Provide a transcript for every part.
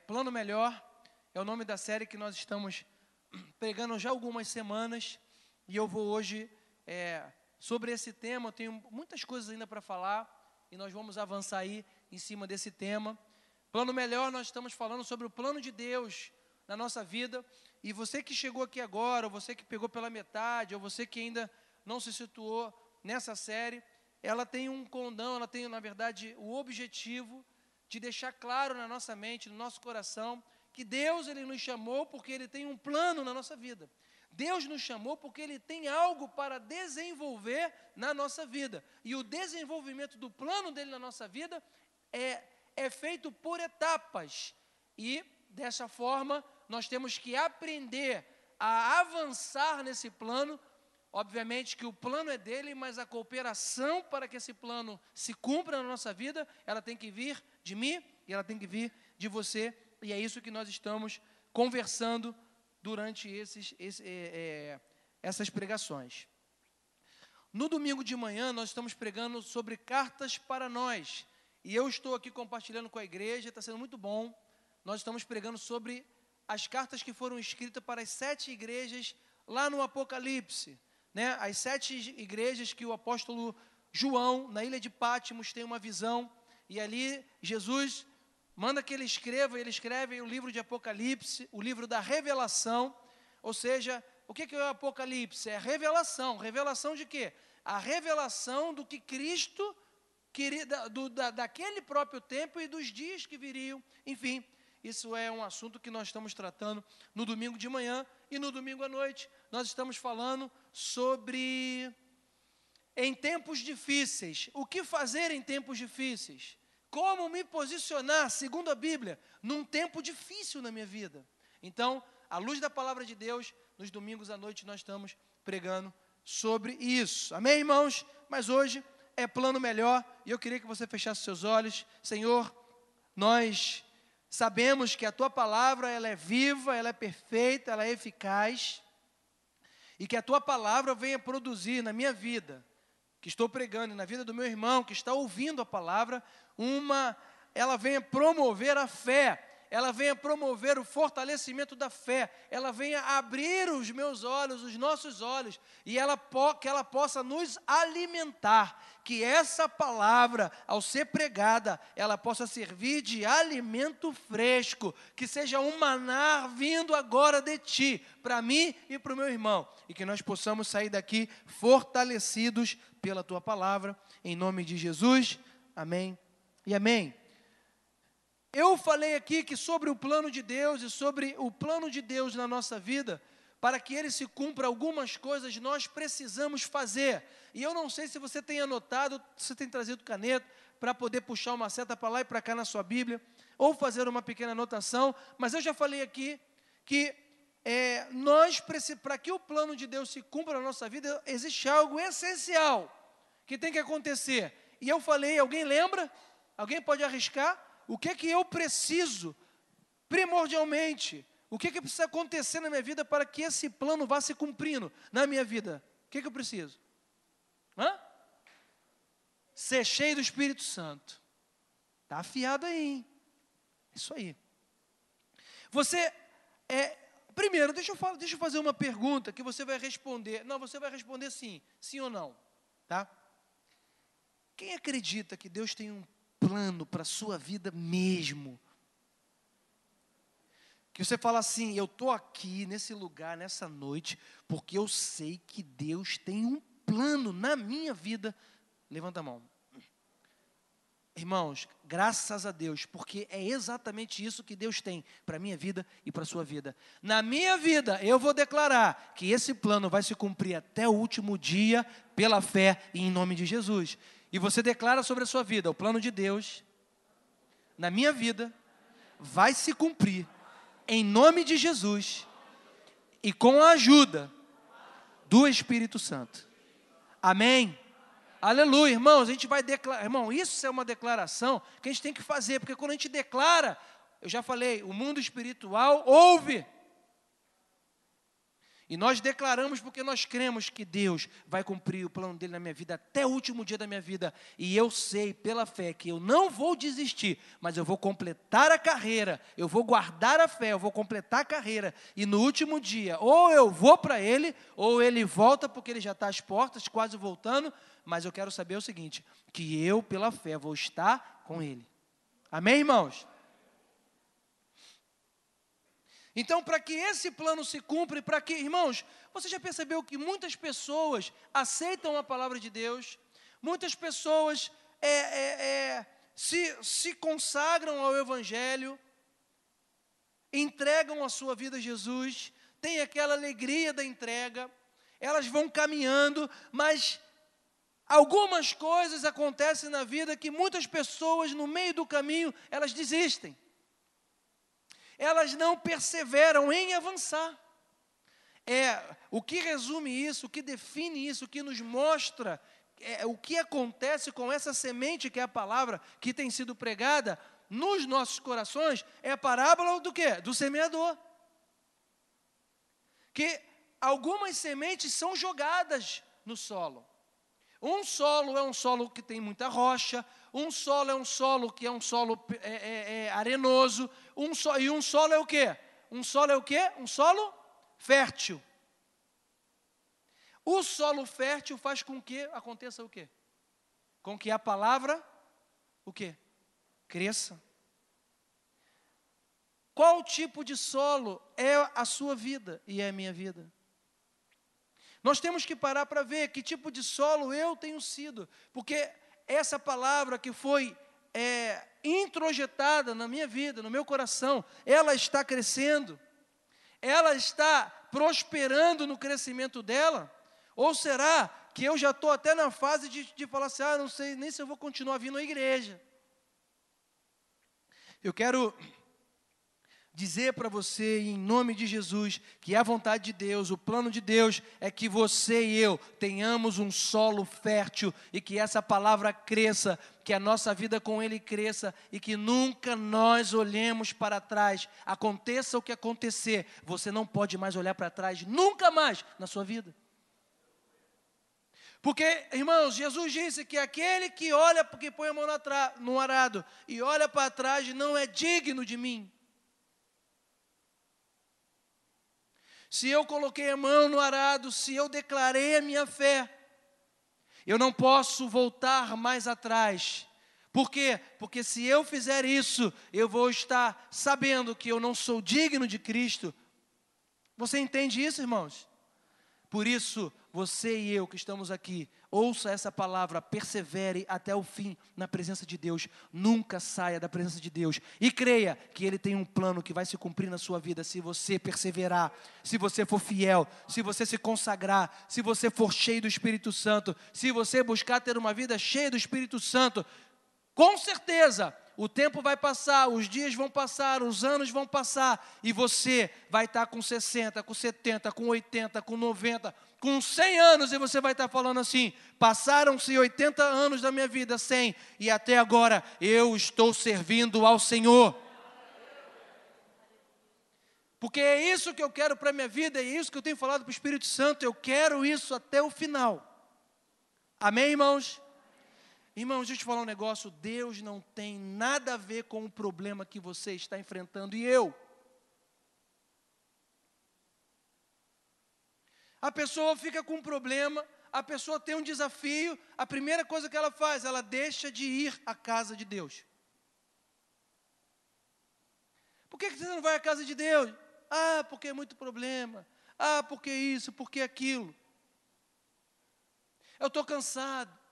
Plano Melhor é o nome da série que nós estamos pregando já há algumas semanas, e eu vou hoje, sobre esse tema, eu tenho muitas coisas ainda para falar, e nós vamos avançar aí em cima desse tema. Plano Melhor, nós estamos falando sobre o plano de Deus na nossa vida, e você que chegou aqui agora, ou você que pegou pela metade, ou você que ainda não se situou nessa série, ela tem um condão, ela tem, na verdade, o objetivo de deixar claro na nossa mente, no nosso coração, que Deus, Ele nos chamou porque Ele tem um plano na nossa vida. Deus nos chamou porque Ele tem algo para desenvolver na nossa vida. E o desenvolvimento do plano dEle na nossa vida é feito por etapas. E, dessa forma, nós temos que aprender a avançar nesse plano. Obviamente que o plano é dEle, mas a cooperação para que esse plano se cumpra na nossa vida, ela tem que vir de mim e ela tem que vir de você. E é isso que nós estamos conversando durante essas pregações. No domingo de manhã, nós estamos pregando sobre cartas para nós. E eu estou aqui compartilhando com a igreja, está sendo muito bom. Nós estamos pregando sobre as cartas que foram escritas para as 7 igrejas lá no Apocalipse. Né? As 7 igrejas que o apóstolo João, na ilha de Patmos, tem uma visão. E ali, Jesus manda que ele escreve o livro de Apocalipse, o livro da revelação. Ou seja, o que é o Apocalipse? É revelação. Revelação de quê? A revelação do que Cristo queria, daquele próprio tempo e dos dias que viriam. Enfim, isso é um assunto que nós estamos tratando no domingo de manhã. E no domingo à noite, nós estamos falando sobre em tempos difíceis. O que fazer em tempos difíceis? Como me posicionar, segundo a Bíblia, num tempo difícil na minha vida? Então, à luz da palavra de Deus, nos domingos à noite nós estamos pregando sobre isso. Amém, irmãos? Mas hoje é plano melhor, e eu queria que você fechasse seus olhos. Senhor, nós sabemos que a Tua palavra, ela é viva, ela é perfeita, ela é eficaz, e que a Tua palavra venha produzir na minha vida, que estou pregando, e na vida do meu irmão, que está ouvindo a palavra, ela venha promover a fé, ela venha promover o fortalecimento da fé, ela venha abrir os meus olhos, os nossos olhos, e que ela possa nos alimentar, que essa palavra, ao ser pregada, ela possa servir de alimento fresco, que seja um maná vindo agora de Ti, para mim e para o meu irmão, e que nós possamos sair daqui fortalecidos pela Tua palavra, em nome de Jesus, amém e amém. Eu falei aqui que sobre o plano de Deus e sobre o plano de Deus na nossa vida, para que ele se cumpra, algumas coisas nós precisamos fazer. E eu não sei se você tem anotado, se você tem trazido caneta, para poder puxar uma seta para lá e para cá na sua Bíblia, ou fazer uma pequena anotação, mas eu já falei aqui que para que o plano de Deus se cumpra na nossa vida, existe algo essencial que tem que acontecer. E eu falei, alguém lembra? Alguém pode arriscar? O que é que eu preciso, primordialmente? O que é que precisa acontecer na minha vida para que esse plano vá se cumprindo na minha vida? O que é que eu preciso? Ser cheio do Espírito Santo. Está afiado aí, hein? Isso aí. Primeiro, deixa eu fazer uma pergunta que você vai responder. Não, você vai responder sim ou não, tá? Quem acredita que Deus tem um plano para a sua vida mesmo? Que você fala assim, eu estou aqui nesse lugar, nessa noite, porque eu sei que Deus tem um plano na minha vida. Levanta a mão. Irmãos, graças a Deus, porque é exatamente isso que Deus tem para a minha vida e para a sua vida. Na minha vida, eu vou declarar que esse plano vai se cumprir até o último dia, pela fé e em nome de Jesus. E você declara sobre a sua vida, o plano de Deus, na minha vida, vai se cumprir, em nome de Jesus, e com a ajuda do Espírito Santo. Amém? Aleluia, irmãos, a gente vai declarar, irmão, isso é uma declaração que a gente tem que fazer, porque quando a gente declara, eu já falei, o mundo espiritual ouve. E nós declaramos porque nós cremos que Deus vai cumprir o plano dele na minha vida até o último dia da minha vida. E eu sei pela fé que eu não vou desistir, mas eu vou completar a carreira, eu vou guardar a fé, eu vou completar a carreira. E no último dia, ou eu vou para ele, ou ele volta porque ele já está às portas, quase voltando. Mas eu quero saber o seguinte, que eu pela fé vou estar com ele. Amém, irmãos? Então, para que esse plano se cumpra, para que, irmãos, você já percebeu que muitas pessoas aceitam a palavra de Deus, muitas pessoas se consagram ao Evangelho, entregam a sua vida a Jesus, têm aquela alegria da entrega, elas vão caminhando, mas algumas coisas acontecem na vida que muitas pessoas, no meio do caminho, elas desistem. Elas não perseveram em avançar. O que resume isso, o que define isso, o que nos mostra o que acontece com essa semente que é a palavra que tem sido pregada nos nossos corações, é a parábola do quê? Do semeador. Que algumas sementes são jogadas no solo. Um solo é um solo que tem muita rocha, um solo é um solo que é um solo arenoso, e um solo é o quê? Um solo é o quê? Um solo fértil. O solo fértil faz com que aconteça o quê? Com que a palavra, o quê? Cresça. Qual tipo de solo é a sua vida e é a minha vida? Nós temos que parar para ver que tipo de solo eu tenho sido, porque essa palavra que foi introjetada na minha vida, no meu coração, ela está crescendo, ela está prosperando no crescimento dela, ou será que eu já estou até na fase de falar assim, não sei nem se eu vou continuar vindo à igreja. Eu quero dizer para você, em nome de Jesus, que a vontade de Deus, o plano de Deus, é que você e eu tenhamos um solo fértil, e que essa palavra cresça, que a nossa vida com Ele cresça, e que nunca nós olhemos para trás, aconteça o que acontecer, você não pode mais olhar para trás, nunca mais na sua vida. Porque, irmãos, Jesus disse que aquele que olha, porque põe a mão no arado, e olha para trás, não é digno de mim. Se eu coloquei a mão no arado, se eu declarei a minha fé, eu não posso voltar mais atrás. Por quê? Porque se eu fizer isso, eu vou estar sabendo que eu não sou digno de Cristo. Você entende isso, irmãos? Por isso, você e eu que estamos aqui, ouça essa palavra, persevere até o fim na presença de Deus, nunca saia da presença de Deus, e creia que Ele tem um plano que vai se cumprir na sua vida, se você perseverar, se você for fiel, se você se consagrar, se você for cheio do Espírito Santo, se você buscar ter uma vida cheia do Espírito Santo, com certeza, o tempo vai passar, os dias vão passar, os anos vão passar, e você vai estar com 60, com 70, com 80, com 90, com 100 anos, e você vai estar falando assim, passaram-se 80 anos da minha vida, 100, e até agora eu estou servindo ao Senhor. Porque é isso que eu quero para a minha vida, é isso que eu tenho falado para o Espírito Santo, eu quero isso até o final. Amém, irmãos? Irmãos, deixa eu te falar um negócio, Deus não tem nada a ver com o problema que você está enfrentando e eu. A pessoa fica com um problema, a pessoa tem um desafio, a primeira coisa que ela faz, ela deixa de ir à casa de Deus. Por que você não vai à casa de Deus? Porque é muito problema. Porque isso, porque aquilo. Eu estou cansado.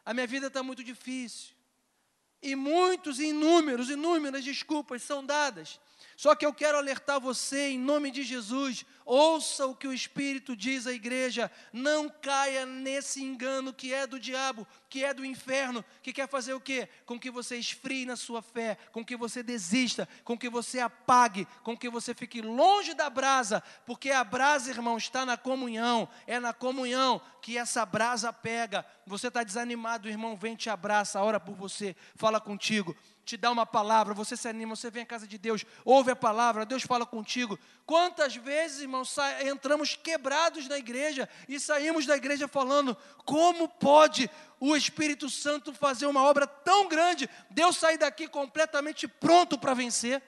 A minha vida está muito difícil. E inúmeras desculpas são dadas. Só que eu quero alertar você, em nome de Jesus, ouça o que o Espírito diz à igreja, não caia nesse engano que é do diabo, que é do inferno, que quer fazer o quê? Com que você esfrie na sua fé, com que você desista, com que você apague, com que você fique longe da brasa, porque a brasa, irmão, está na comunhão, é na comunhão que essa brasa pega. Você está desanimado, o irmão vem, te abraça, ora por você, fala contigo. te dá uma palavra, você se anima, você vem à casa de Deus, ouve a palavra, Deus fala contigo. Quantas vezes, irmãos, entramos quebrados na igreja e saímos da igreja falando, como pode o Espírito Santo fazer uma obra tão grande, Deus sair daqui completamente pronto para vencer?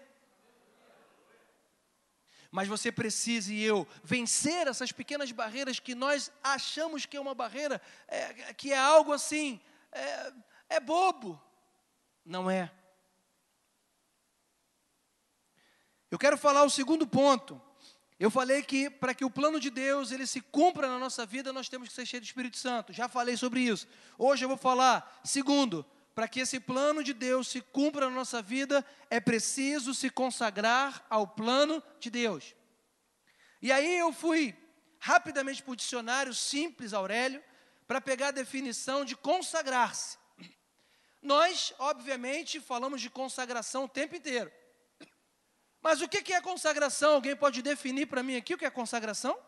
Mas você precisa, e eu, vencer essas pequenas barreiras que nós achamos que é uma barreira, que é algo assim, é bobo. Não é. Eu quero falar o segundo ponto. Eu falei que para que o plano de Deus ele se cumpra na nossa vida, nós temos que ser cheios do Espírito Santo. Já falei sobre isso. Hoje eu vou falar, segundo, para que esse plano de Deus se cumpra na nossa vida, é preciso se consagrar ao plano de Deus. E aí eu fui rapidamente para o dicionário simples, Aurélio, para pegar a definição de consagrar-se. Nós, obviamente, falamos de consagração o tempo inteiro. Mas o que é consagração? Alguém pode definir para mim aqui o que é consagração?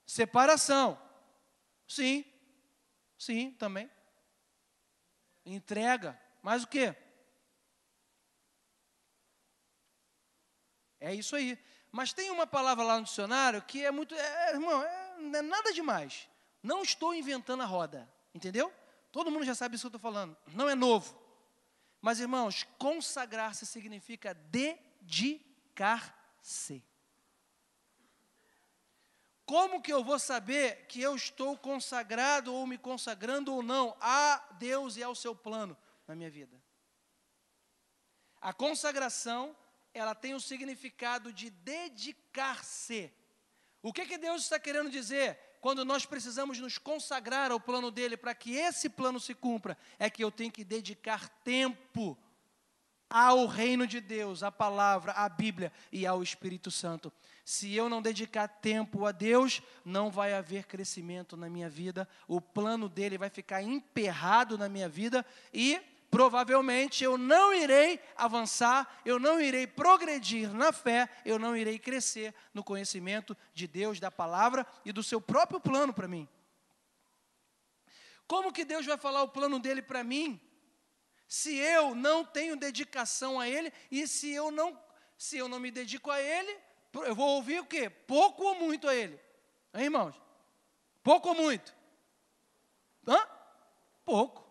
Separação. Sim. Sim, também. Entrega. Mais o quê? É isso aí. Mas tem uma palavra lá no dicionário que é muito... irmão, não é nada demais. Não estou inventando a roda. Entendeu? Todo mundo já sabe isso que eu estou falando. Não é novo. Mas, irmãos, consagrar-se significa dedicar-se. Como que eu vou saber que eu estou consagrado ou me consagrando ou não a Deus e ao seu plano na minha vida? A consagração, ela tem o significado de dedicar-se. O que Deus está querendo dizer quando nós precisamos nos consagrar ao plano dele para que esse plano se cumpra? É que eu tenho que dedicar tempo ao reino de Deus, à palavra, à Bíblia e ao Espírito Santo. Se eu não dedicar tempo a Deus, não vai haver crescimento na minha vida, o plano dele vai ficar emperrado na minha vida e provavelmente eu não irei avançar, eu não irei progredir na fé, eu não irei crescer no conhecimento de Deus, da palavra e do seu próprio plano para mim. Como que Deus vai falar o plano dele para mim, se eu não tenho dedicação a ele e se eu não me dedico a ele, eu vou ouvir o quê? Pouco ou muito a ele? Hein, irmãos? Pouco ou muito? Pouco.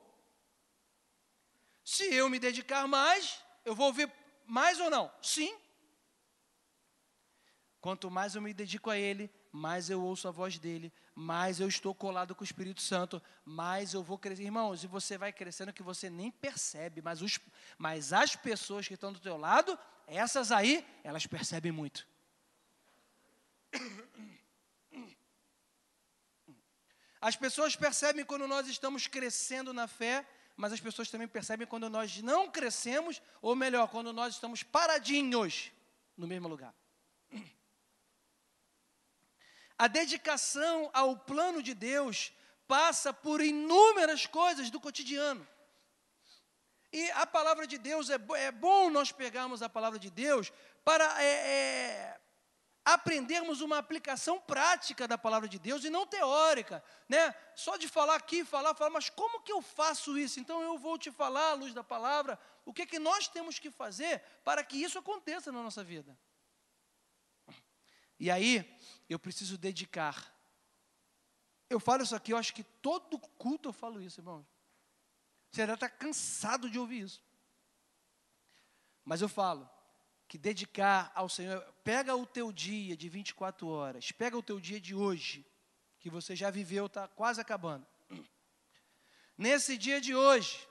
Se eu me dedicar mais, eu vou ouvir mais ou não? Sim. Quanto mais eu me dedico a ele, mais eu ouço a voz dele, mais eu estou colado com o Espírito Santo, mais eu vou crescer. Irmãos, e você vai crescendo que você nem percebe, mas as pessoas que estão do teu lado, essas aí, elas percebem muito. As pessoas percebem quando nós estamos crescendo na fé, mas as pessoas também percebem quando nós não crescemos, ou melhor, quando nós estamos paradinhos no mesmo lugar. A dedicação ao plano de Deus passa por inúmeras coisas do cotidiano. E a palavra de Deus, é bom nós pegarmos a palavra de Deus para aprendermos uma aplicação prática da palavra de Deus e não teórica, né? Só de falar aqui, falar, mas como que eu faço isso? Então eu vou te falar à luz da palavra, o que nós temos que fazer para que isso aconteça na nossa vida. E aí, eu preciso dedicar. Eu falo isso aqui, eu acho que todo culto eu falo isso, irmão. Você já está cansado de ouvir isso. Mas eu falo que dedicar ao Senhor, pega o teu dia de 24 horas, pega o teu dia de hoje, que você já viveu, está quase acabando. Nesse dia de hoje,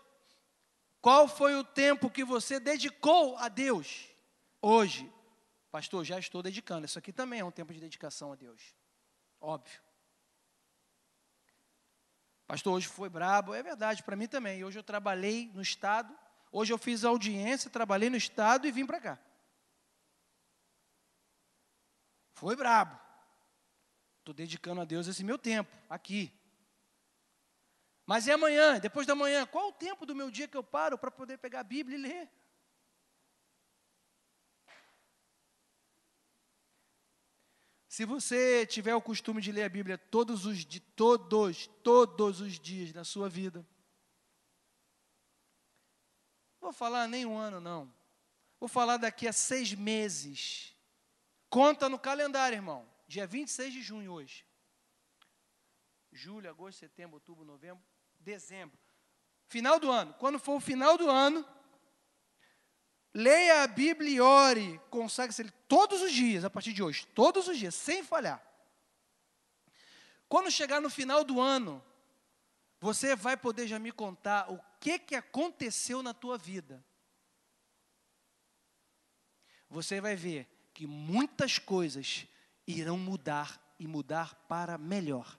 qual foi o tempo que você dedicou a Deus? Hoje, pastor, já estou dedicando. Isso aqui também é um tempo de dedicação a Deus. Óbvio. Pastor, hoje foi brabo. É verdade, para mim também. Hoje eu trabalhei no estado. Hoje eu fiz audiência, trabalhei no estado e vim para cá. Foi brabo. Estou dedicando a Deus esse meu tempo, aqui. Mas e amanhã, depois da manhã? Qual o tempo do meu dia que eu paro para poder pegar a Bíblia e ler? Se você tiver o costume de ler a Bíblia todos os dias da sua vida, vou falar nem um ano, não. Vou falar daqui a 6 meses. Conta no calendário, irmão. Dia 26 de junho hoje. Julho, agosto, setembro, outubro, novembro, dezembro. Final do ano. Quando for o final do ano, leia a Bíblia e ore. Consagre-se todos os dias, a partir de hoje. Todos os dias, sem falhar. Quando chegar no final do ano, você vai poder já me contar o que aconteceu na tua vida. Você vai ver que muitas coisas irão mudar e mudar para melhor.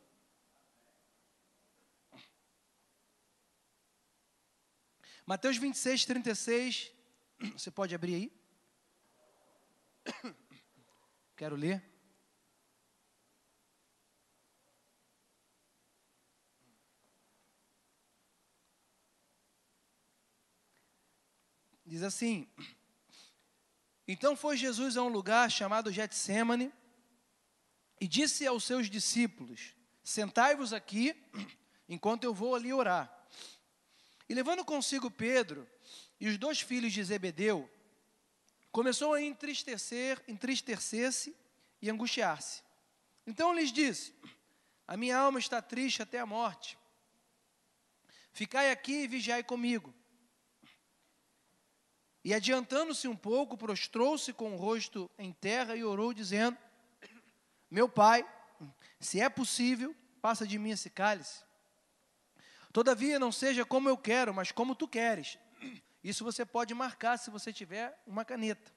Mateus 26, 36, você pode abrir aí? Quero ler. Diz assim: então foi Jesus a um lugar chamado Getsêmani e disse aos seus discípulos: sentai-vos aqui, enquanto eu vou ali orar. E levando consigo Pedro e os 2 filhos de Zebedeu, começou a entristecer-se e angustiar-se. Então lhes disse: a minha alma está triste até a morte. Ficai aqui e vigiai comigo. E adiantando-se um pouco, prostrou-se com o rosto em terra e orou, dizendo: meu pai, se é possível, passa de mim esse cálice. Todavia não seja como eu quero, mas como tu queres. Isso você pode marcar se você tiver uma caneta.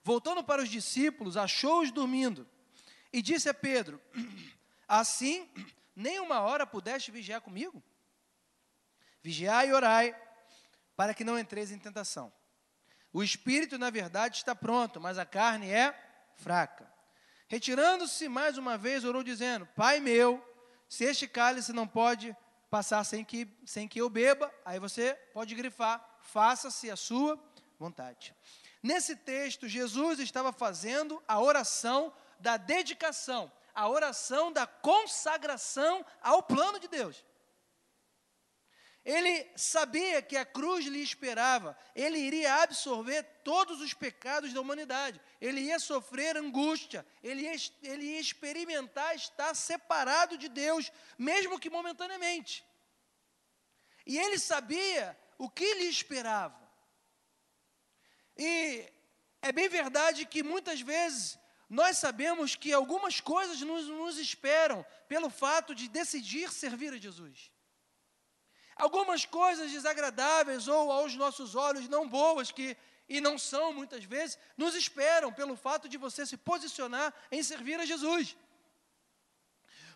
Voltando para os discípulos, achou-os dormindo e disse a Pedro: assim, nem uma hora pudeste vigiar comigo? Vigiai e orai, para que não entreis em tentação. O espírito, na verdade, está pronto, mas a carne é fraca. Retirando-se mais uma vez, orou dizendo: Pai meu, se este cálice não pode passar sem que eu beba, aí você pode grifar: faça-se a sua vontade. Nesse texto, Jesus estava fazendo a oração da dedicação, a oração da consagração ao plano de Deus. Ele sabia que a cruz lhe esperava, ele iria absorver todos os pecados da humanidade, ele ia sofrer angústia, ele ia experimentar estar separado de Deus, mesmo que momentaneamente. E ele sabia o que lhe esperava. E é bem verdade que muitas vezes nós sabemos que algumas coisas nos esperam pelo fato de decidir servir a Jesus. Algumas coisas desagradáveis ou aos nossos olhos não boas, e não são muitas vezes, nos esperam pelo fato de você se posicionar em servir a Jesus.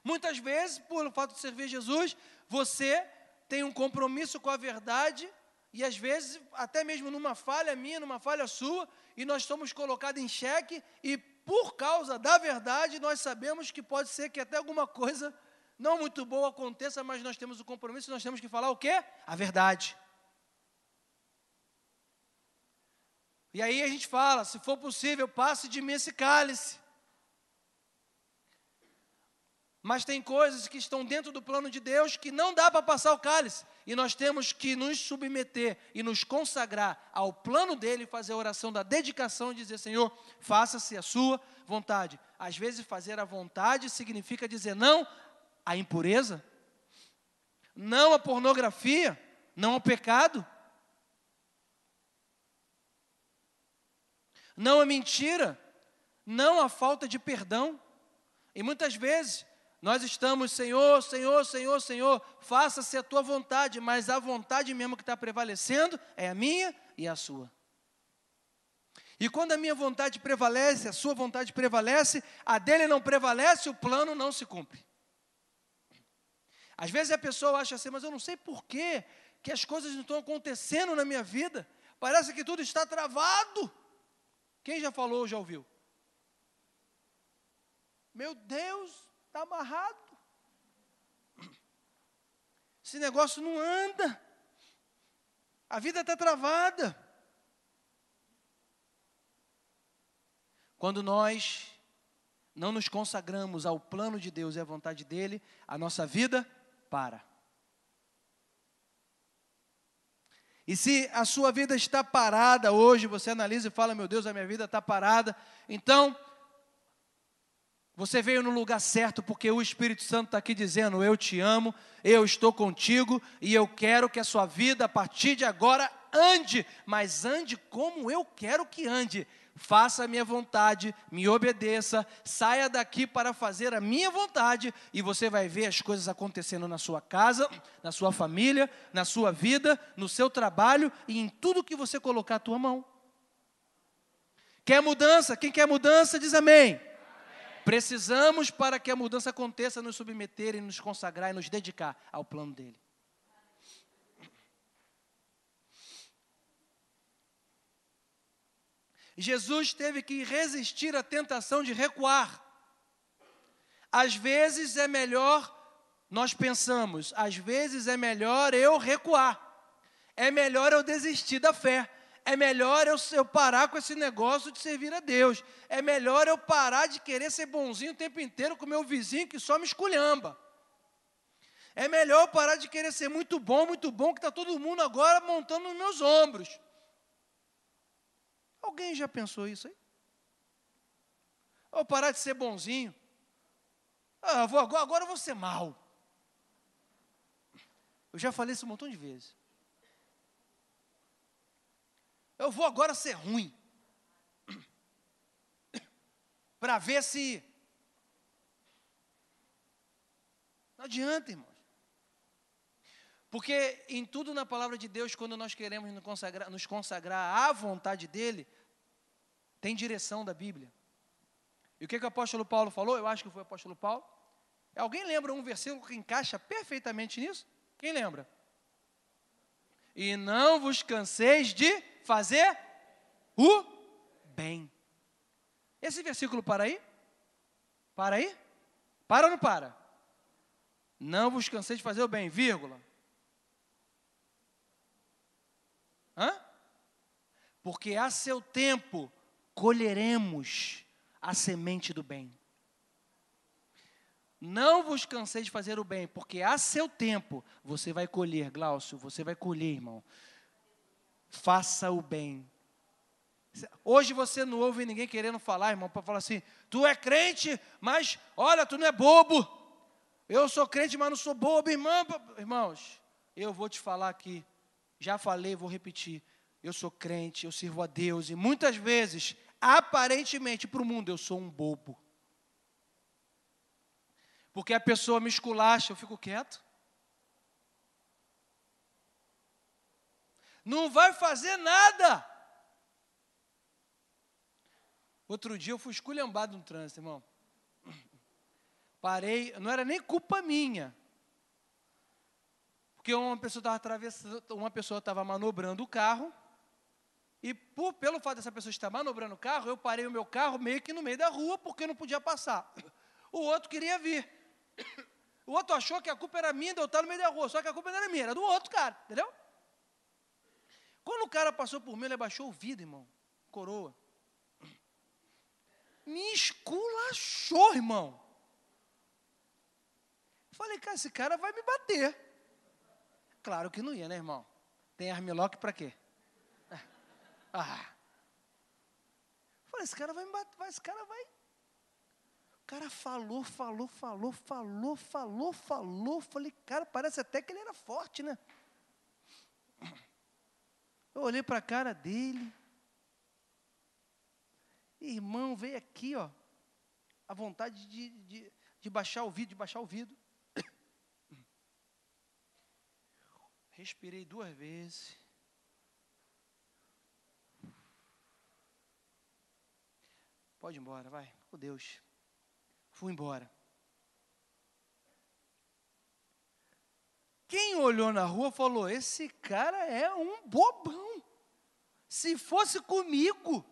Muitas vezes, pelo fato de servir a Jesus, você tem um compromisso com a verdade, e às vezes, até mesmo numa falha minha, numa falha sua, e nós somos colocados em xeque, e por causa da verdade, nós sabemos que pode ser que até alguma coisa não muito boa aconteça, mas nós temos o compromisso, nós temos que falar o quê? A verdade. E aí a gente fala: se for possível, passe de mim esse cálice. Mas tem coisas que estão dentro do plano de Deus que não dá para passar o cálice. E nós temos que nos submeter e nos consagrar ao plano dele, fazer a oração da dedicação e dizer: Senhor, faça-se a sua vontade. Às vezes fazer a vontade significa dizer não à impureza, não à pornografia, não ao pecado, não à mentira, não à falta de perdão. E muitas vezes nós estamos: Senhor, Senhor, Senhor, Senhor, faça-se a tua vontade, mas a vontade mesmo que está prevalecendo é a minha e a sua. E quando a minha vontade prevalece, a sua vontade prevalece, a dele não prevalece, o plano não se cumpre. Às vezes a pessoa acha assim: mas eu não sei por que as coisas não estão acontecendo na minha vida, parece que tudo está travado. Quem já falou, já ouviu? Meu Deus, está amarrado. Esse negócio não anda. A vida está travada. Quando nós não nos consagramos ao plano de Deus e à vontade dele, a nossa vida para. E se a sua vida está parada hoje, você analisa e fala, meu Deus, a minha vida está parada. Então, você veio no lugar certo, porque o Espírito Santo está aqui dizendo, eu te amo, eu estou contigo, e eu quero que a sua vida, a partir de agora, ande. Mas ande como eu quero que ande. Faça a minha vontade, me obedeça, saia daqui para fazer a minha vontade, e você vai ver as coisas acontecendo na sua casa, na sua família, na sua vida, no seu trabalho, e em tudo que você colocar a tua mão. Quer mudança? Quem quer mudança, diz amém. Precisamos, para que a mudança aconteça, nos submeter e nos consagrar e nos dedicar ao plano dele. Jesus teve que resistir à tentação de recuar. Às vezes é melhor, nós pensamos, às vezes é melhor eu recuar. É melhor eu desistir da fé. É melhor eu parar com esse negócio de servir a Deus. É melhor eu parar de querer ser bonzinho o tempo inteiro com o meu vizinho que só me esculhamba. É melhor eu parar de querer ser muito bom, que está todo mundo agora montando nos meus ombros. Alguém já pensou isso aí? Ou parar de ser bonzinho? Agora eu vou ser mal. Eu já falei isso um montão de vezes. Eu vou agora ser ruim. Para ver se... Não adianta, irmãos. Porque em tudo na palavra de Deus, quando nós queremos nos consagrar à vontade dEle, tem direção da Bíblia. E o que o apóstolo Paulo falou? Eu acho que foi o apóstolo Paulo. Alguém lembra um versículo que encaixa perfeitamente nisso? Quem lembra? E não vos canseis de fazer o bem. Esse versículo para aí? Para aí? Para ou não para? Não vos canseis de fazer o bem, vírgula. Porque a seu tempo colheremos a semente do bem. Não vos canseis de fazer o bem, porque a seu tempo você vai colher, Glaucio, você vai colher, irmão. Faça o bem. Hoje você não ouve ninguém querendo falar, irmão, para falar assim, tu é crente, mas olha, tu não é bobo. Eu sou crente, mas não sou bobo, irmão. Irmãos, eu vou te falar aqui, já falei, vou repetir. Eu sou crente, eu sirvo a Deus, e muitas vezes, aparentemente para o mundo, eu sou um bobo. Porque a pessoa me esculacha, eu fico quieto. Não vai fazer nada. Outro dia eu fui esculhambado no trânsito, irmão. Parei, não era nem culpa minha. Porque uma pessoa estava atravessando, uma pessoa estava manobrando o carro. E pelo fato dessa pessoa estar manobrando o carro, eu parei o meu carro meio que no meio da rua, porque eu não podia passar. O outro queria vir. O outro achou que a culpa era minha de eu estar no meio da rua, só que a culpa não era minha, era do outro cara, entendeu? Quando o cara passou por mim, ele abaixou o vidro, irmão, coroa. Me esculachou, irmão. Falei, cara, esse cara vai me bater. Claro que não ia, né, irmão? Tem armlock para quê? Falei, esse cara vai me bater, esse cara vai... O cara falou. Falei, cara, parece até que ele era forte, né? Eu olhei para a cara dele. Irmão, veio aqui, ó, a vontade de baixar o vidro, Respirei 2 vezes. Pode ir embora, vai. Oh, Deus. Fui embora. Quem olhou na rua falou, esse cara é um bobão. Se fosse comigo...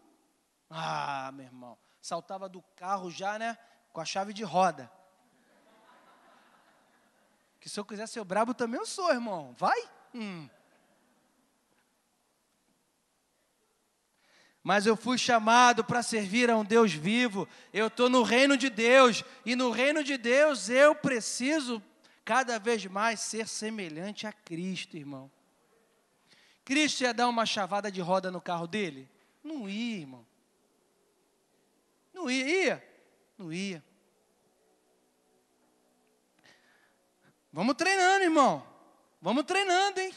meu irmão, saltava do carro já, né, com a chave de roda. Que se eu quiser ser brabo também eu sou, irmão. Vai? Mas eu fui chamado para servir a um Deus vivo. Eu estou no reino de Deus. E no reino de Deus eu preciso cada vez mais ser semelhante a Cristo, irmão. Cristo ia dar uma chavada de roda no carro dele? Não ia, irmão. Não ia. Ia? Não ia. Vamos treinando, irmão. Vamos treinando, hein?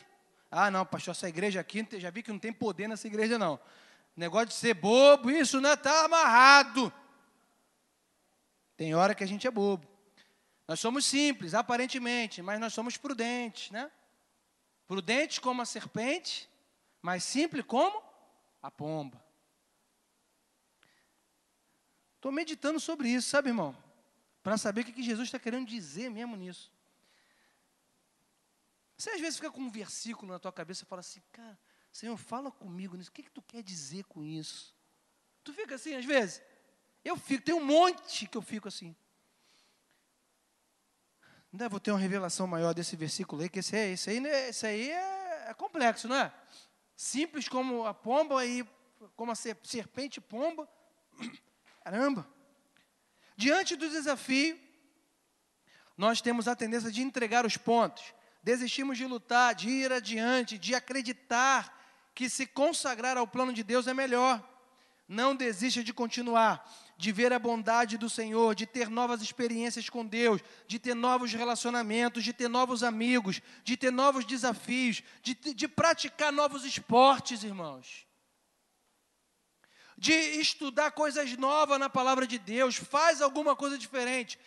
Ah, não, pastor, essa igreja aqui, já vi que não tem poder nessa igreja, não. Negócio de ser bobo, isso, né? Está amarrado. Tem hora que a gente é bobo. Nós somos simples, aparentemente, mas nós somos prudentes, né? Prudentes como a serpente, mas simples como a pomba. Estou meditando sobre isso, sabe, irmão? Para saber o que Jesus está querendo dizer mesmo nisso. Você às vezes fica com um versículo na tua cabeça e fala assim, cara, Senhor, fala comigo nisso, o que tu quer dizer com isso? Tu fica assim às vezes? Eu fico, tem um monte que eu fico assim. Ainda vou ter uma revelação maior desse versículo aí, que esse aí é complexo, não é? Simples como a pomba e como a serpente pomba. Caramba! Diante do desafio, nós temos a tendência de entregar os pontos. Desistimos de lutar, de ir adiante, de acreditar que se consagrar ao plano de Deus é melhor. Não desista de continuar, de ver a bondade do Senhor, de ter novas experiências com Deus, de ter novos relacionamentos, de ter novos amigos, de ter novos desafios, de praticar novos esportes, irmãos. De estudar coisas novas na palavra de Deus, faz alguma coisa diferente.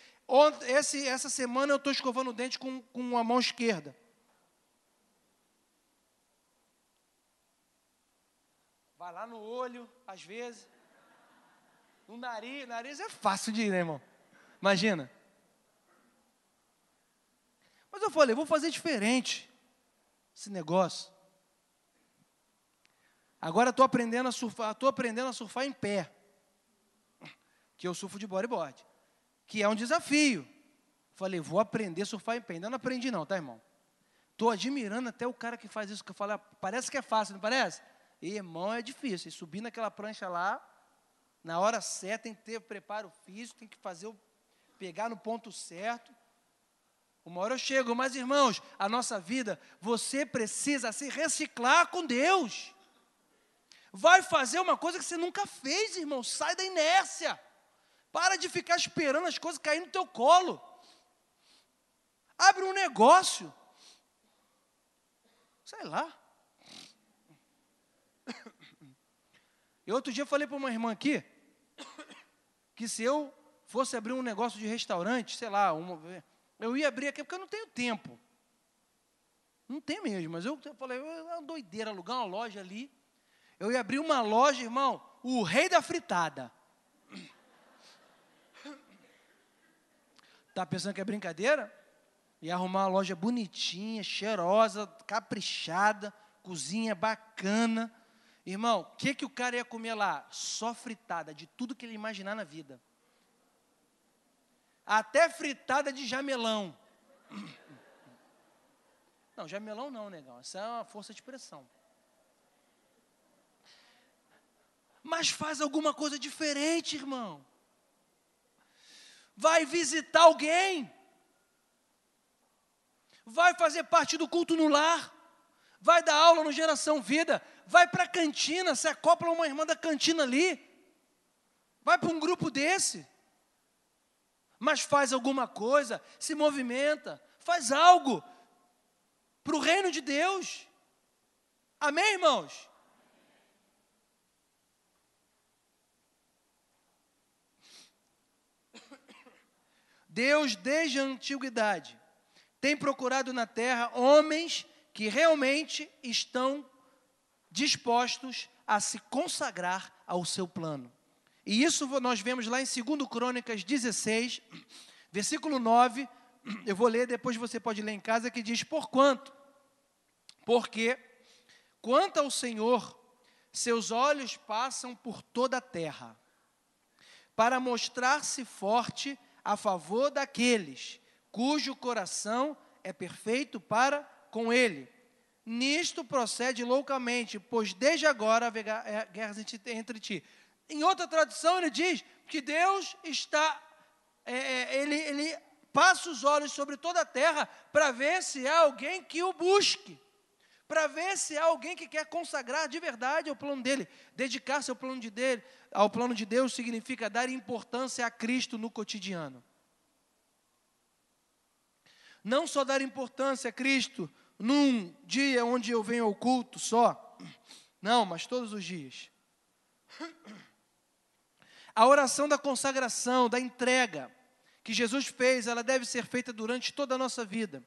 Essa semana eu estou escovando o dente com a mão esquerda. Vai lá no olho, às vezes. No nariz é fácil de ir, né, irmão? Imagina. Mas eu falei, vou fazer diferente esse negócio. Agora estou aprendendo a surfar em pé. Que eu surfo de bodyboard. Que é um desafio. Falei, vou aprender a surfar em pé. Ainda não aprendi não, tá, irmão? Estou admirando até o cara que faz isso, que eu falo, parece que é fácil, não parece? E, irmão, é difícil. E subir naquela prancha lá, na hora certa, tem que ter preparo físico, tem que pegar no ponto certo. Uma hora eu chego, mas, irmãos, a nossa vida, você precisa se reciclar com Deus. Vai fazer uma coisa que você nunca fez, irmão. Sai da inércia. Para de ficar esperando as coisas caírem no teu colo. Abre um negócio. Sei lá. E outro dia eu falei para uma irmã aqui, que se eu fosse abrir um negócio de restaurante, sei lá, eu ia abrir aqui porque eu não tenho tempo. Não tem mesmo, mas eu falei, é uma doideira alugar uma loja ali. Eu ia abrir uma loja, irmão, o rei da fritada. Tá pensando que é brincadeira? Ia arrumar uma loja bonitinha, cheirosa, caprichada, cozinha bacana. Irmão, o que o cara ia comer lá? Só fritada, de tudo que ele imaginar na vida. Até fritada de jamelão. Não, jamelão não, negão. Essa é uma força de expressão. Mas faz alguma coisa diferente, irmão. Vai visitar alguém. Vai fazer parte do culto no lar. Vai dar aula no Geração Vida. Vai para a cantina, se acopla uma irmã da cantina ali. Vai para um grupo desse. Mas faz alguma coisa, se movimenta, faz algo para o reino de Deus. Amém, irmãos? Deus, desde a antiguidade, tem procurado na terra homens que realmente estão dispostos a se consagrar ao seu plano. E isso nós vemos lá em 2 Crônicas 16, versículo 9, eu vou ler, depois você pode ler em casa, que diz, porque, quanto ao Senhor, seus olhos passam por toda a terra, para mostrar-se forte a favor daqueles cujo coração é perfeito para com ele. Nisto procede loucamente, pois desde agora haverá guerras entre ti. Em outra tradução ele diz que Deus está, ele passa os olhos sobre toda a terra para ver se há alguém que o busque, para ver se há alguém que quer consagrar de verdade ao plano dele. Dedicar-se ao plano de Deus significa dar importância a Cristo no cotidiano. Não só dar importância a Cristo num dia onde eu venho ao culto só. Não, mas todos os dias. A oração da consagração, da entrega que Jesus fez, ela deve ser feita durante toda a nossa vida.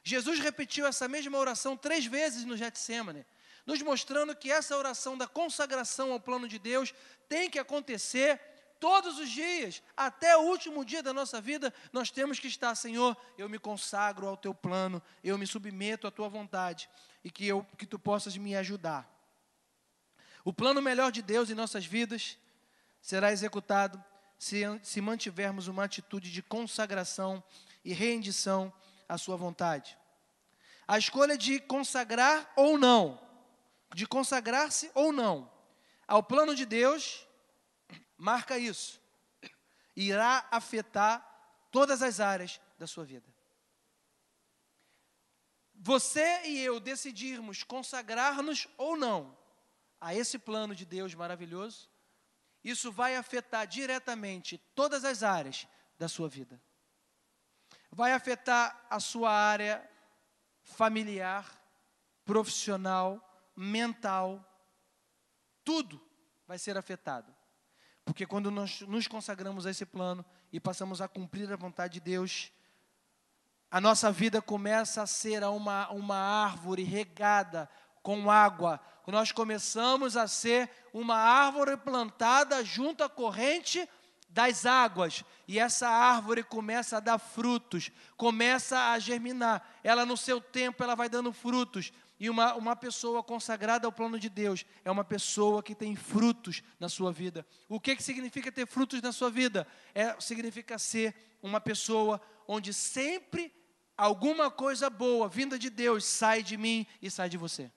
Jesus repetiu essa mesma oração 3 vezes no Getsêmani, nos mostrando que essa oração da consagração ao plano de Deus tem que acontecer todos os dias, até o último dia da nossa vida. Nós temos que estar: Senhor, eu me consagro ao teu plano, eu me submeto à tua vontade, e que tu possas me ajudar. O plano melhor de Deus em nossas vidas será executado se mantivermos uma atitude de consagração e rendição à sua vontade. A escolha de consagrar ou não, de consagrar-se ou não ao plano de Deus, marca isso. Irá afetar todas as áreas da sua vida. Você e eu decidirmos consagrar-nos ou não a esse plano de Deus maravilhoso, isso vai afetar diretamente todas as áreas da sua vida. Vai afetar a sua área familiar, profissional, mental, tudo vai ser afetado. Porque quando nós nos consagramos a esse plano e passamos a cumprir a vontade de Deus, a nossa vida começa a ser uma árvore regada com água. Nós começamos a ser uma árvore plantada junto à corrente das águas, e essa árvore começa a dar frutos, começa a germinar. Ela, no seu tempo, ela vai dando frutos. E uma pessoa consagrada ao plano de Deus é uma pessoa que tem frutos na sua vida. O que significa ter frutos na sua vida? Significa ser uma pessoa onde sempre alguma coisa boa vinda de Deus sai de mim e sai de você.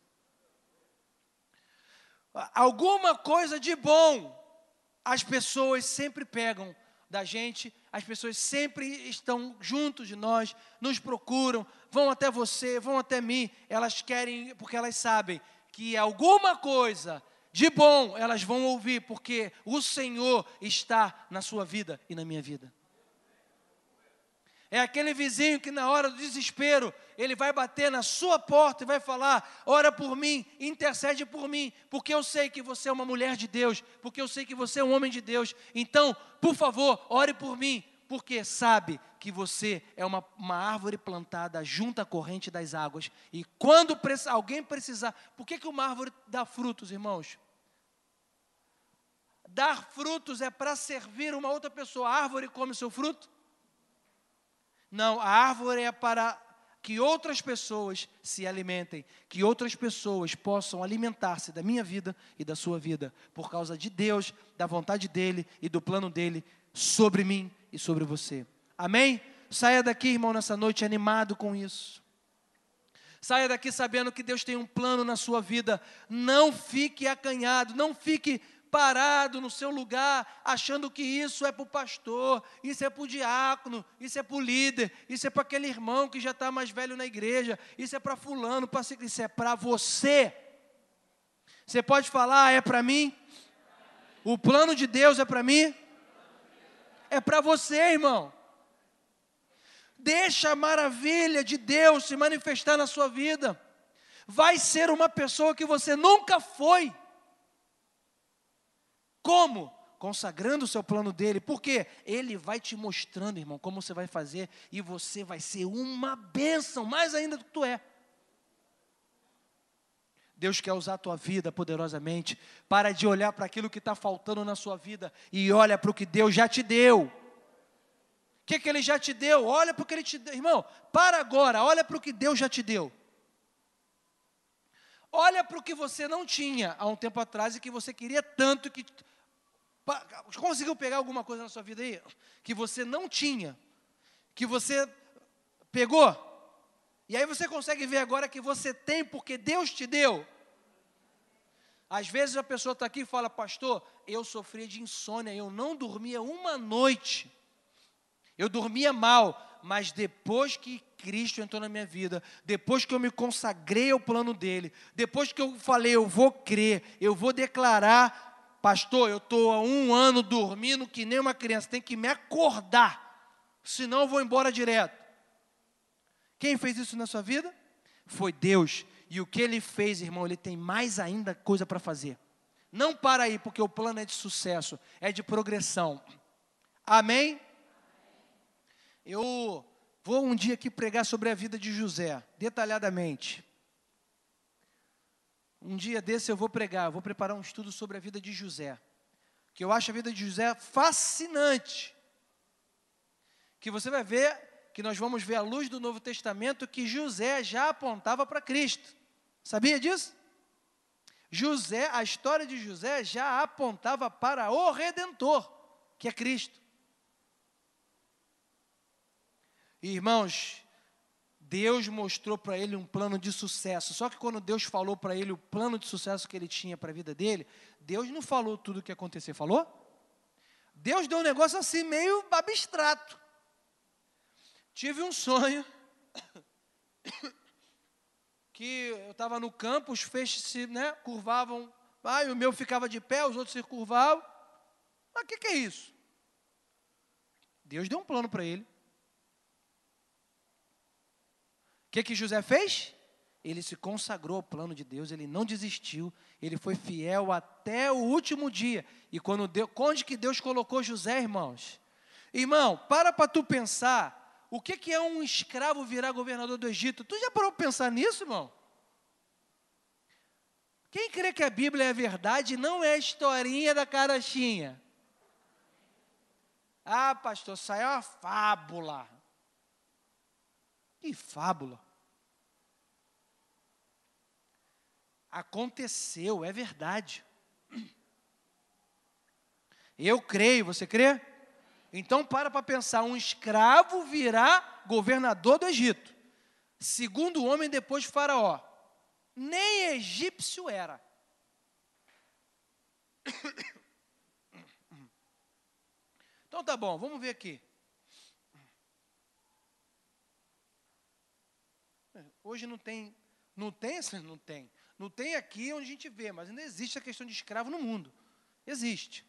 Alguma coisa de bom as pessoas sempre pegam da gente, as pessoas sempre estão junto de nós, nos procuram, vão até você, vão até mim. Elas querem, porque elas sabem que alguma coisa de bom elas vão ouvir, porque o Senhor está na sua vida e na minha vida. É aquele vizinho que na hora do desespero, ele vai bater na sua porta e vai falar: ora por mim, intercede por mim, porque eu sei que você é uma mulher de Deus, porque eu sei que você é um homem de Deus. Então, por favor, ore por mim, porque sabe que você é uma árvore plantada junto à corrente das águas. E quando alguém precisar... Por que uma árvore dá frutos, irmãos? Dar frutos é para servir uma outra pessoa. A árvore come o seu fruto? Não, a árvore é para que outras pessoas se alimentem, que outras pessoas possam alimentar-se da minha vida e da sua vida, por causa de Deus, da vontade dEle e do plano dEle sobre mim e sobre você. Amém? Saia daqui, irmão, nessa noite animado com isso. Saia daqui sabendo que Deus tem um plano na sua vida. Não fique acanhado, não fique parado no seu lugar, achando que isso é para o pastor, isso é para o diácono, isso é para o líder, isso é para aquele irmão que já está mais velho na igreja, isso é para fulano, isso é para você. Você pode falar: é para mim? O plano de Deus é para mim? É para você, irmão. Deixa a maravilha de Deus se manifestar na sua vida. Vai ser uma pessoa que você nunca foi. Como? Consagrando o seu plano dele. Por quê? Ele vai te mostrando, irmão, como você vai fazer, e você vai ser uma bênção, mais ainda do que tu é. Deus quer usar a tua vida poderosamente. Para de olhar para aquilo que está faltando na sua vida e olha para o que Deus já te deu. O que Ele já te deu? Olha para o que Ele te deu. Irmão, para agora, olha para o que Deus já te deu. Olha para o que você não tinha há um tempo atrás e que você queria tanto que... Conseguiu pegar alguma coisa na sua vida aí que você não tinha, que você pegou? E aí você consegue ver agora que você tem porque Deus te deu. Às vezes a pessoa está aqui e fala: pastor, eu sofria de insônia, eu não dormia uma noite. Eu dormia mal, mas depois que Cristo entrou na minha vida, depois que eu me consagrei ao plano dele, depois que eu falei, eu vou crer, eu vou declarar, pastor, eu estou há 1 ano dormindo que nem uma criança, tem que me acordar, senão eu vou embora direto. Quem fez isso na sua vida? Foi Deus. E o que Ele fez, irmão, Ele tem mais ainda coisa para fazer. Não para aí, porque o plano é de sucesso, é de progressão. Amém? Eu vou um dia aqui pregar sobre a vida de José, detalhadamente. Um dia desse eu vou pregar, vou preparar um estudo sobre a vida de José, que eu acho a vida de José fascinante. Que você vai ver, que nós vamos ver à luz do Novo Testamento, que José já apontava para Cristo. Sabia disso? José, a história de José já apontava para o Redentor, que é Cristo. Irmãos, Deus mostrou para ele um plano de sucesso. Só que quando Deus falou para ele o plano de sucesso que ele tinha para a vida dele, Deus não falou tudo o que ia acontecer, falou? Deus deu um negócio assim meio abstrato. Tive um sonho que eu estava no campo, os feixes se curvavam, o meu ficava de pé, os outros se curvavam. Mas o que é isso? Deus deu um plano para ele. O que José fez? Ele se consagrou ao plano de Deus, ele não desistiu, ele foi fiel até o último dia. E onde que Deus colocou José, irmãos? Irmão, para tu pensar, o que é um escravo virar governador do Egito? Tu já parou para pensar nisso, irmão? Quem crê que a Bíblia é verdade, não é a historinha da carochinha. Ah, pastor, isso aí é uma fábula. Que fábula? Aconteceu, é verdade. Eu creio, você crê? Então para pensar, um escravo virá governador do Egito. Segundo homem depois de Faraó. Nem egípcio era. Então tá bom, vamos ver aqui. Hoje não tem aqui onde a gente vê, mas ainda existe a questão de escravo no mundo. Existe.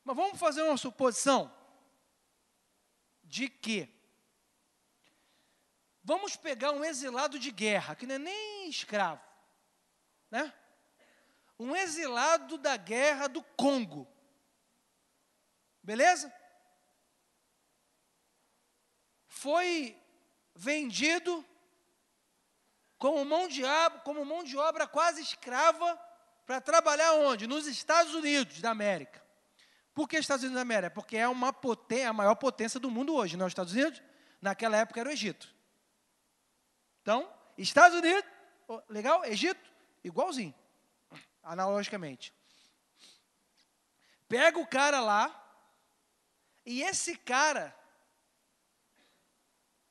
Mas vamos fazer uma suposição de que vamos pegar um exilado de guerra, que não é nem escravo, né? Um exilado da guerra do Congo. Beleza? Foi vendido como mão de obra quase escrava para trabalhar onde? Nos Estados Unidos da América. Por que Estados Unidos da América? Porque é a maior potência do mundo hoje, não é os Estados Unidos? Naquela época era o Egito. Então, Estados Unidos, legal? Egito, igualzinho, analogicamente. Pega o cara lá, e esse cara,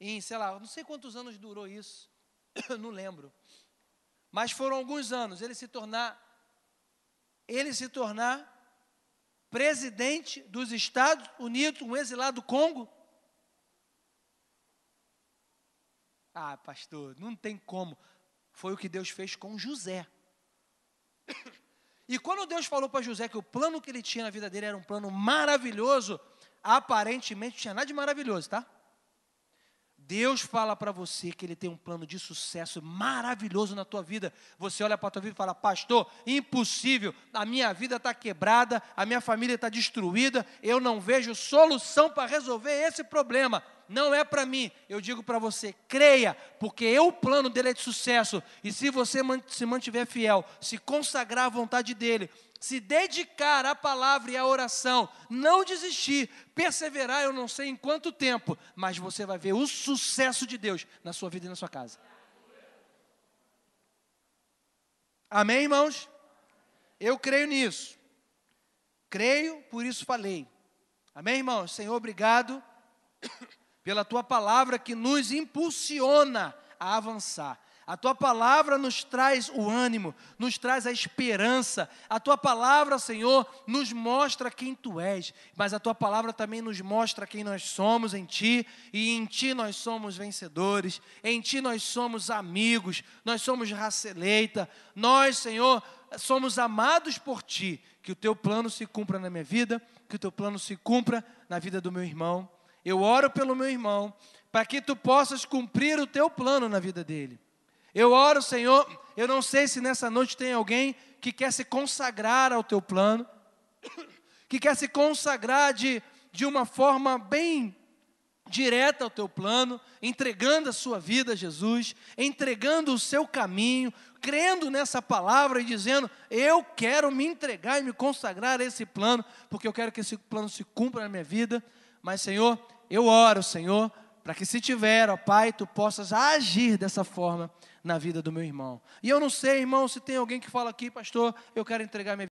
em, sei lá, não sei quantos anos durou isso, não lembro, mas foram alguns anos, ele se tornar presidente dos Estados Unidos, um exilado do Congo. Ah, pastor, não tem como. Foi o que Deus fez com José. E quando Deus falou para José que o plano que ele tinha na vida dele era um plano maravilhoso, aparentemente não tinha nada de maravilhoso, tá? Deus fala para você que Ele tem um plano de sucesso maravilhoso na tua vida. Você olha para a tua vida e fala, pastor, impossível, a minha vida está quebrada, a minha família está destruída, eu não vejo solução para resolver esse problema. Não é para mim. Eu digo para você, creia, porque o plano dele é de sucesso. E se você se mantiver fiel, se consagrar à vontade dele, se dedicar à palavra e à oração, não desistir, perseverar, eu não sei em quanto tempo, mas você vai ver o sucesso de Deus na sua vida e na sua casa. Amém, irmãos? Eu creio nisso. Creio, por isso falei. Amém, irmãos? Senhor, obrigado pela Tua palavra que nos impulsiona a avançar. A Tua palavra nos traz o ânimo, nos traz a esperança. A Tua palavra, Senhor, nos mostra quem Tu és. Mas a Tua palavra também nos mostra quem nós somos em Ti. E em Ti nós somos vencedores. Em Ti nós somos amigos. Nós somos raça eleita. Nós, Senhor, somos amados por Ti. Que o Teu plano se cumpra na minha vida. Que o Teu plano se cumpra na vida do meu irmão. Eu oro pelo meu irmão, para que Tu possas cumprir o Teu plano na vida dele. Eu oro, Senhor, eu não sei se nessa noite tem alguém que quer se consagrar ao Teu plano, que quer se consagrar de uma forma bem direta ao Teu plano, entregando a sua vida a Jesus, entregando o seu caminho, crendo nessa palavra e dizendo, eu quero me entregar e me consagrar a esse plano, porque eu quero que esse plano se cumpra na minha vida. Mas, Senhor, eu oro, Senhor, para que se tiver, ó Pai, Tu possas agir dessa forma na vida do meu irmão. E eu não sei, irmão, se tem alguém que fala aqui, pastor, eu quero entregar minha vida